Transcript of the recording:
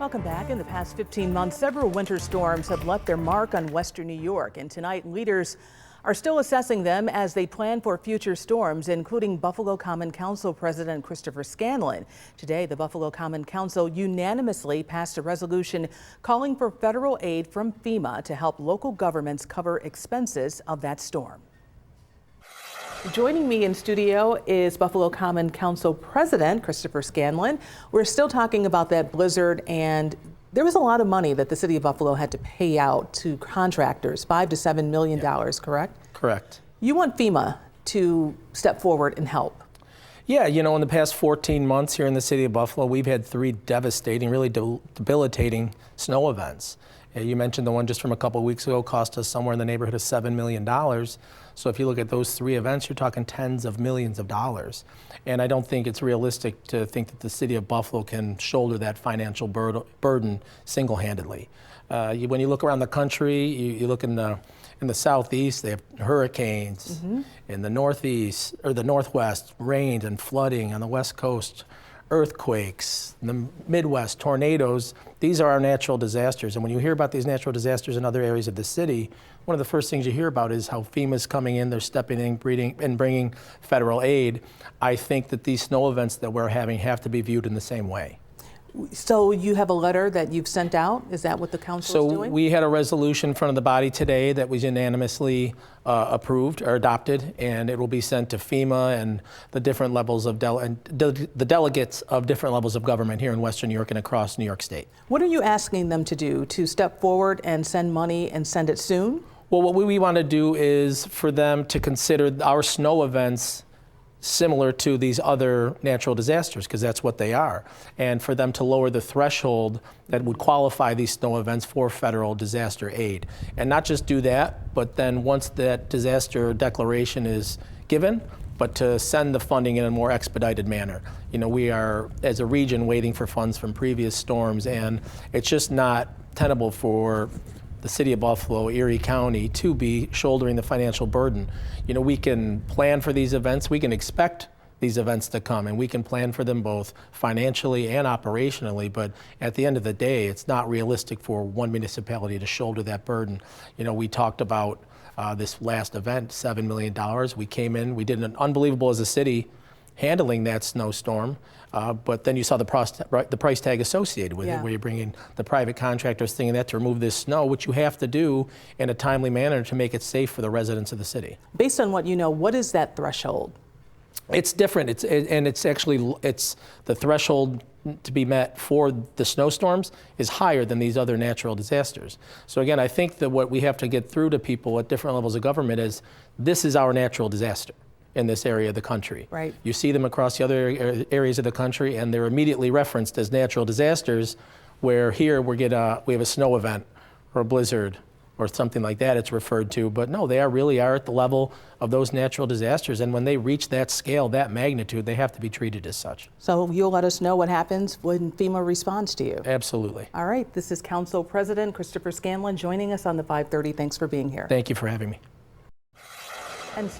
Welcome back. In the past 15 months, several winter storms have left their mark on western New York, and tonight leaders are still assessing them as they plan for future storms, including Buffalo Common Council President Christopher Scanlon. Today, the Buffalo Common Council unanimously passed a resolution calling for federal aid from FEMA to help local governments cover expenses of that storm. Joining me in studio is Buffalo Common Council President Christopher Scanlon. We're still talking about that blizzard, and there was a lot of money that the city of Buffalo had to pay out to contractors, $5 to $7 million, correct? Correct. You want FEMA to step forward and help. Yeah, you know, in the past 14 months here in the city of Buffalo, we've had 3 devastating, really debilitating snow events. You mentioned the one just from a couple of weeks ago cost us somewhere in the neighborhood of $7 million. So if you look at those 3 events, you're talking tens of millions of dollars. And I don't think it's realistic to think that the city of Buffalo can shoulder that financial burden single-handedly. When you look around the country, you look in the southeast, they have hurricanes. In the northeast or the northwest, rain and flooding. On the west coast, earthquakes. In the Midwest, tornadoes. These are our natural disasters. And when you hear about these natural disasters in other areas of the city, one of the first things you hear about is how FEMA's coming in, they're stepping in, and bringing federal aid. I think that these snow events that we're having have to be viewed in the same way. So you have a letter that you've sent out? Is that what the council is doing? So we had a resolution in front of the body today that was unanimously approved or adopted, and it will be sent to FEMA and the different levels of the delegates of different levels of government here in Western New York and across New York State. What are you asking them to do? To step forward and send money and send it soon? Well, what we want to do is for them to consider our snow events similar to these other natural disasters, because that's what they are, and for them to lower the threshold that would qualify these snow events for federal disaster aid. And not just do that, but then once that disaster declaration is given, but to send the funding in a more expedited manner. You know, we are, as a region, waiting for funds from previous storms, and it's just not tenable for the city of Buffalo, Erie County, to be shouldering the financial burden. You know, we can plan for these events, we can expect these events to come, and we can plan for them both financially and operationally, but at the end of the day, it's not realistic for one municipality to shoulder that burden. You know, we talked about this last event, $7 million. We came in, we did an unbelievable as a city handling that snowstorm, but then you saw the price tag associated with it, where you're bringing the private contractors thinking that to remove this snow, which you have to do in a timely manner to make it safe for the residents of the city. Based on what you know, what is that threshold? It's different. It's the threshold to be met for the snowstorms is higher than these other natural disasters. So again, I think that what we have to get through to people at different levels of government is this is our natural disaster in this area of the country. Right. You see them across the other areas of the country, and they're immediately referenced as natural disasters, where here we have a snow event or a blizzard or something like that it's referred to. But no, they really are at the level of those natural disasters, and when they reach that scale, that magnitude, they have to be treated as such. So you'll let us know what happens when FEMA responds to you? Absolutely. All right, this is Council President Christopher Scanlon joining us on the 5:30. Thanks for being here. Thank you for having me. And